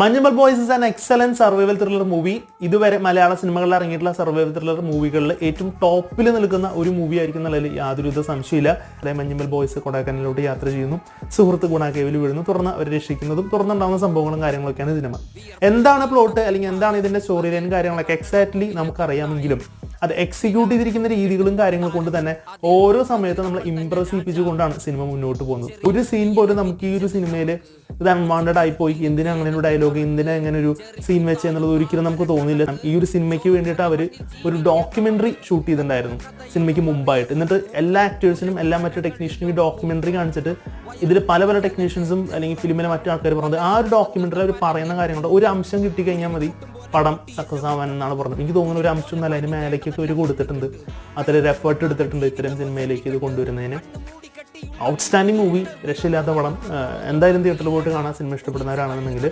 Manjummel boys is an excellent survival thriller movie. ഇതുവരെ മലയാള സിനിമകളിൽ ഇറങ്ങിയിട്ടുള്ള survival thriller മൂവികളിൽ ഏറ്റവും ടോപ്പിൽ നിൽക്കുന്ന ഒരു മൂവി ആയിരിക്കും എന്നുള്ളതിൽ യാതൊരുവിധ സംശയമില്ല. അതായത് മഞ്ഞുമൽ ബോയ്സ് കൊടൈക്കനാലിലോട്ട് യാത്ര ചെയ്യുന്നു, സുഹൃത്ത് ഗുണാക്കേവിൽ വീഴുന്നു, തുടർന്ന് അവർ രക്ഷിക്കുന്നതും തുടർന്നുണ്ടാകുന്ന സംഭവങ്ങളും കാര്യങ്ങളൊക്കെയാണ് സിനിമ. എന്താണ് പ്ലോട്ട് അല്ലെങ്കിൽ എന്താണ് ഇതിന്റെ സ്റ്റോറി ലൈൻ കാര്യങ്ങളൊക്കെ എക്സാക്ട്ലി നമുക്കറിയാമെങ്കിലും അത് എക്സിക്യൂട്ട് ചെയ്തിരിക്കുന്ന രീതികളും കാര്യങ്ങൾ കൊണ്ട് തന്നെ ഓരോ സമയത്തും നമ്മൾ ഇംപ്രസ് ചെയ്യിപ്പിച്ചുകൊണ്ടാണ് സിനിമ മുന്നോട്ട് പോകുന്നത്. ഒരു സീൻ പോലും നമുക്ക് ഈ ഒരു സിനിമയിൽ ഇത് അൺവാണ്ടഡ് ആയി പോയി, എന്തിനാ അങ്ങനെ ഒരു ഡയലോഗ്, എന്തിനാ അങ്ങനെ ഒരു സീൻ വെച്ച് എന്നുള്ളത് ഒരിക്കലും നമുക്ക് തോന്നില്ല. ഈ ഒരു സിനിമയ്ക്ക് വേണ്ടിയിട്ട് അവർ ഒരു ഡോക്യുമെന്ററി ഷൂട്ട് ചെയ്തിട്ടുണ്ടായിരുന്നു സിനിമയ്ക്ക് മുമ്പായിട്ട്. എന്നിട്ട് എല്ലാ ആക്ടേഴ്സിനും എല്ലാ മറ്റു ടെക്നീഷ്യനും ഈ ഡോക്യുമെന്ററി കാണിച്ചിട്ട് ഇതിൽ പല പല ടെക്നീഷ്യൻസും അല്ലെങ്കിൽ ഫിലിമിലെ മറ്റു ആൾക്കാർ പറഞ്ഞത് ആ ഒരു ഡോക്യുമെന്ററി അവർ പറയുന്ന കാര്യങ്ങളുടെ ഒരു അംശം കിട്ടിക്കഴിഞ്ഞാൽ മതി പടം സക്സസ് ആവാൻ എന്നാണ് പറഞ്ഞത്. എനിക്ക് തോന്നുന്ന ഒരു അംശം എന്നല്ല, അതിന് മേലേക്കൊക്കെ അവർ കൊടുത്തിട്ടുണ്ട്, അത്രയൊരു എഫേർട്ട് എടുത്തിട്ടുണ്ട് ഇത്തരം സിനിമയിലേക്ക് ഇത് കൊണ്ടുവരുന്നതിന്. ഔട്ട്സ്റ്റാൻഡിങ് മൂവി, രക്ഷയില്ലാത്ത പടം. എന്തായാലും തിയേറ്ററിൽ പോയിട്ട് കാണാൻ സിനിമ ഇഷ്ടപ്പെടുന്നവരാണെന്നുണ്ടെങ്കിൽ